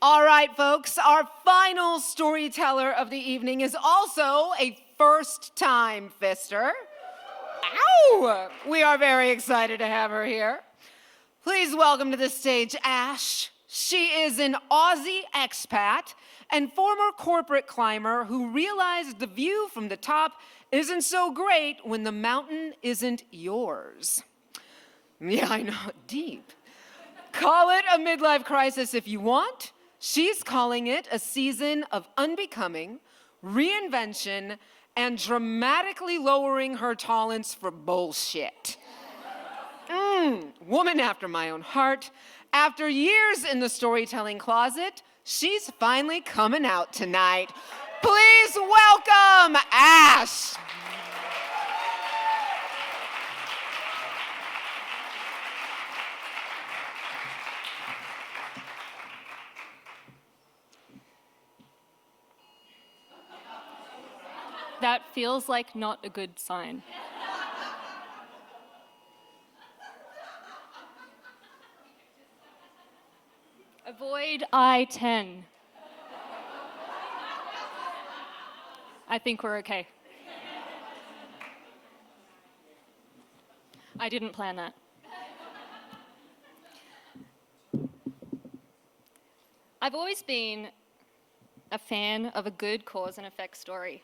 All right, folks, our final storyteller of the evening is also a first-time fister. Ow! We are very excited to have her here. Please welcome to the stage Ash. She is an Aussie expat and former corporate climber who realized the view from the top isn't so great when the mountain isn't yours. Yeah, I know, deep. Call it a midlife crisis if you want. She's calling it a season of unbecoming, reinvention, and dramatically lowering her tolerance for bullshit. Woman after my own heart. After years in the storytelling closet, she's finally coming out tonight. Please welcome Ash. That feels like not a good sign. Avoid I-10. I think we're okay. I didn't plan that. I've always been a fan of a good cause and effect story.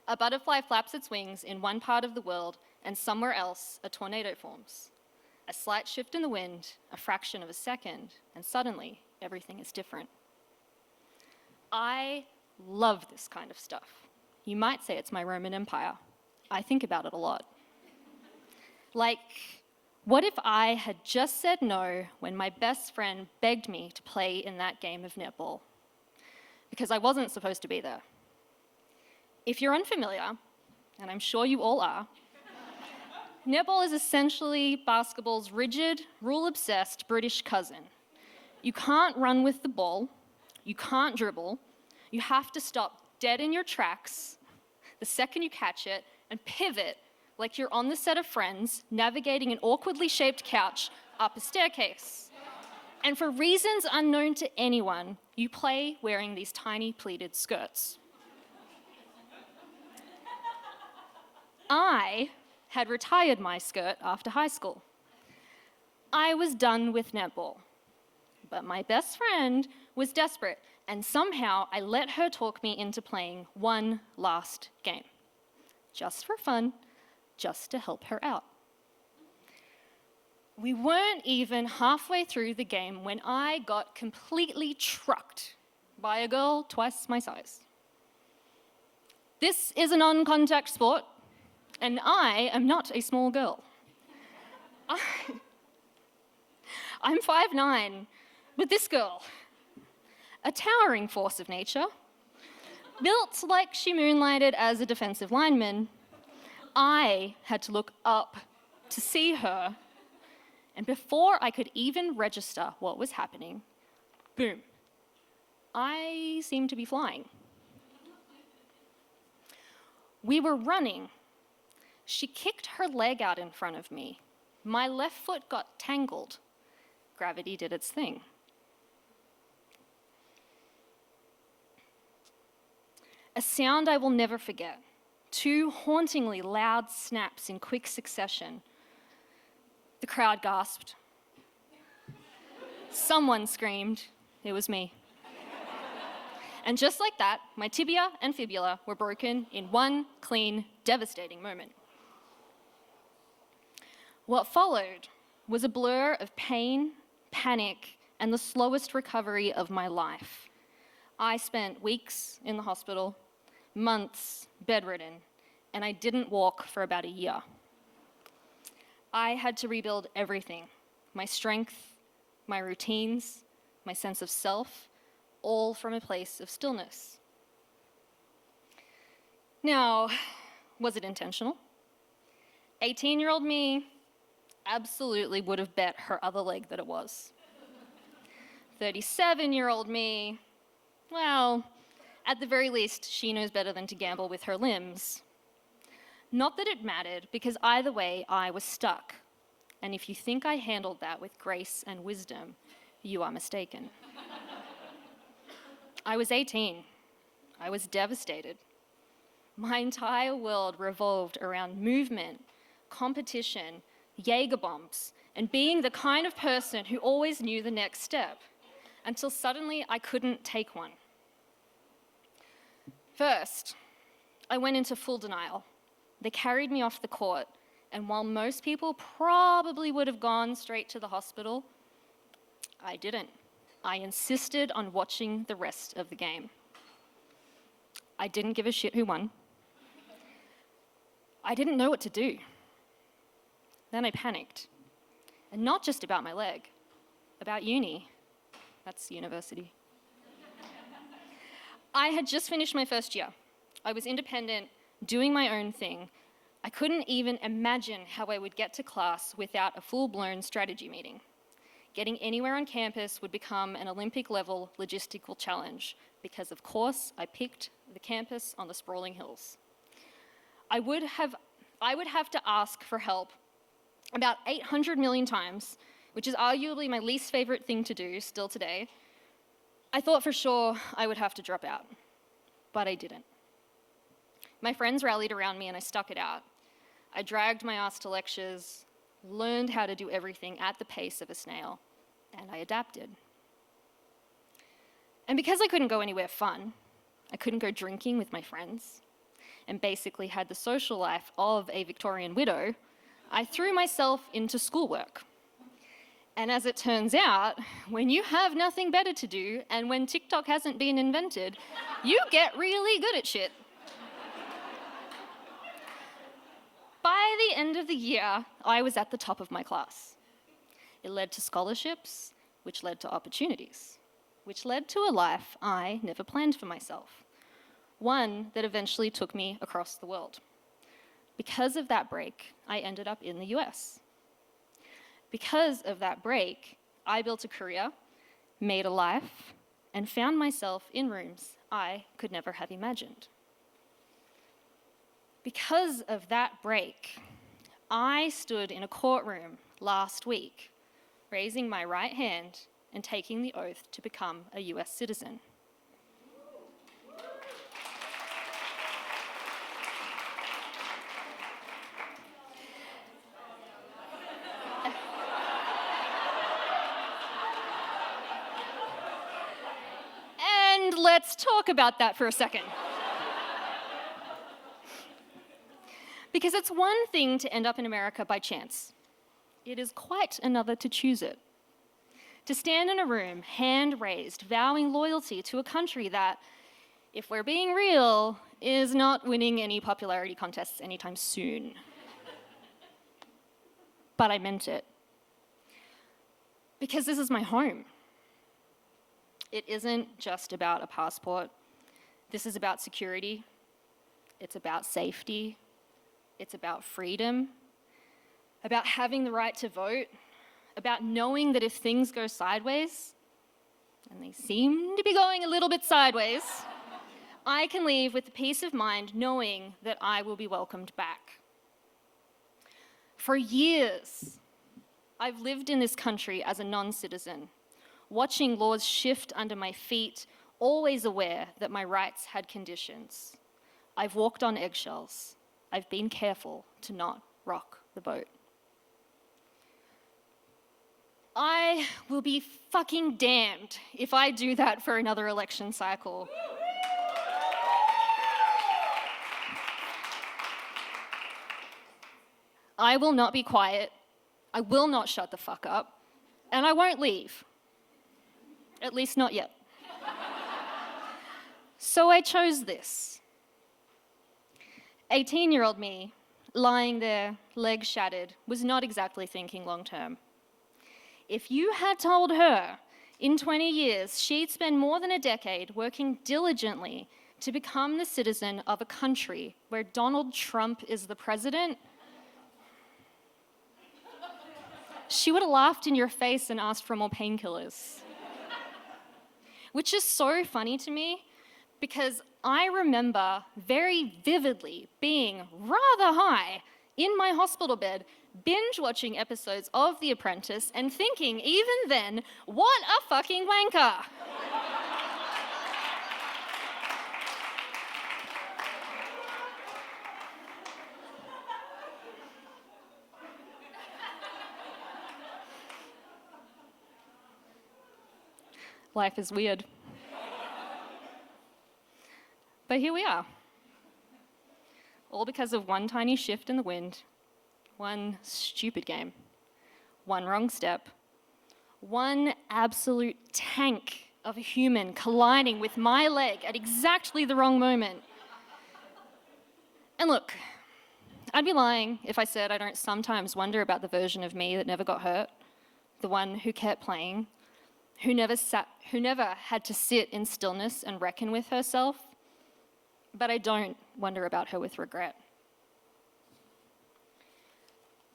A butterfly flaps its wings in one part of the world, and somewhere else, a tornado forms. A slight shift in the wind, a fraction of a second, and suddenly, everything is different. I love this kind of stuff. You might say it's my Roman Empire. I think about it a lot. Like, what if I had just said no when my best friend begged me to play in that game of netball? Because I wasn't supposed to be there. If you're unfamiliar, and I'm sure you all are, netball is essentially basketball's rigid, rule-obsessed British cousin. You can't run with the ball, you can't dribble, you have to stop dead in your tracks the second you catch it and pivot like you're on the set of Friends, navigating an awkwardly shaped couch up a staircase. And for reasons unknown to anyone, you play wearing these tiny pleated skirts. I had retired my skirt after high school. I was done with netball. But my best friend was desperate, and somehow I let her talk me into playing one last game. Just for fun, just to help her out. We weren't even halfway through the game when I got completely trucked by a girl twice my size. This is a non-contact sport, and I am not a small girl. I'm 5'9", but this girl, a towering force of nature, built like she moonlighted as a defensive lineman, I had to look up to see her, and before I could even register what was happening, boom, I seemed to be flying. We were running. She kicked her leg out in front of me. My left foot got tangled. Gravity did its thing. A sound I will never forget. 2 hauntingly loud snaps in quick succession. The crowd gasped. Someone screamed. It was me. And just like that, my tibia and fibula were broken in one clean, devastating moment. What followed was a blur of pain, panic, and the slowest recovery of my life. I spent weeks in the hospital, months bedridden, and I didn't walk for about a year. I had to rebuild everything, my strength, my routines, my sense of self, all from a place of stillness. Now, was it intentional? 18-year-old me absolutely would have bet her other leg that it was. 37-year-old me, well, at the very least, she knows better than to gamble with her limbs. Not that it mattered, because either way, I was stuck. And if you think I handled that with grace and wisdom, you are mistaken. I was 18. I was devastated. My entire world revolved around movement, competition, Jaeger bombs, and being the kind of person who always knew the next step, until suddenly I couldn't take one. First, I went into full denial. They carried me off the court, and while most people probably would have gone straight to the hospital, I didn't. I insisted on watching the rest of the game. I didn't give a shit who won. I didn't know what to do. Then I panicked. And not just about my leg, about uni. That's university. I had just finished my first year. I was independent, doing my own thing. I couldn't even imagine how I would get to class without a full-blown strategy meeting. Getting anywhere on campus would become an Olympic-level logistical challenge because, of course, I picked the campus on the sprawling hills. I would have to ask for help about 800 million times, which is arguably my least favorite thing to do still today. I thought for sure I would have to drop out, but I didn't. My friends rallied around me and I stuck it out. I dragged my ass to lectures, learned how to do everything at the pace of a snail, and I adapted. And because I couldn't go anywhere fun, I couldn't go drinking with my friends, and basically had the social life of a Victorian widow, I threw myself into schoolwork. And as it turns out, when you have nothing better to do, and when TikTok hasn't been invented, you get really good at shit. By the end of the year, I was at the top of my class. It led to scholarships, which led to opportunities, which led to a life I never planned for myself, one that eventually took me across the world. Because of that break, I ended up in the US. Because of that break, I built a career, made a life, and found myself in rooms I could never have imagined. Because of that break, I stood in a courtroom last week, raising my right hand and taking the oath to become a US citizen. And let's talk about that for a second. Because it's one thing to end up in America by chance. It is quite another to choose it. To stand in a room, hand raised, vowing loyalty to a country that, if we're being real, is not winning any popularity contests anytime soon. But I meant it. Because this is my home. It isn't just about a passport. This is about security. It's about safety. It's about freedom, about having the right to vote, about knowing that if things go sideways, and they seem to be going a little bit sideways, I can leave with the peace of mind knowing that I will be welcomed back. For years, I've lived in this country as a non-citizen, watching laws shift under my feet, always aware that my rights had conditions. I've walked on eggshells. I've been careful to not rock the boat. I will be fucking damned if I do that for another election cycle. I will not be quiet. I will not shut the fuck up. And I won't leave. At least not yet. So I chose this. 18-year-old me, lying there, legs shattered, was not exactly thinking long term. If you had told her in 20 years she'd spend more than a decade working diligently to become the citizen of a country where Donald Trump is the president, she would have laughed in your face and asked for more painkillers. Which is so funny to me because I remember very vividly being rather high in my hospital bed, binge watching episodes of The Apprentice and thinking even then, what a fucking wanker. Life is weird. But here we are. All because of one tiny shift in the wind, one stupid game, one wrong step, one absolute tank of a human colliding with my leg at exactly the wrong moment. And look, I'd be lying if I said I don't sometimes wonder about the version of me that never got hurt, the one who kept playing, who never had to sit in stillness and reckon with herself. But I don't wonder about her with regret.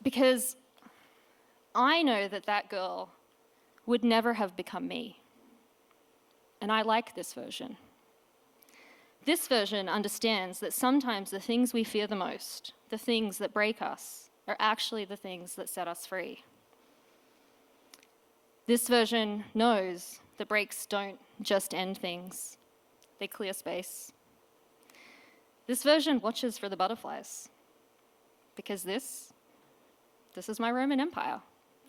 Because I know that that girl would never have become me. And I like this version. This version understands that sometimes the things we fear the most, the things that break us, are actually the things that set us free. This version knows that breaks don't just end things, they clear space. This version watches for the butterflies, because this is my Roman Empire.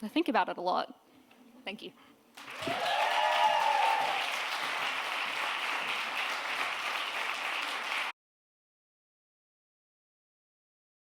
I think about it a lot. Thank you.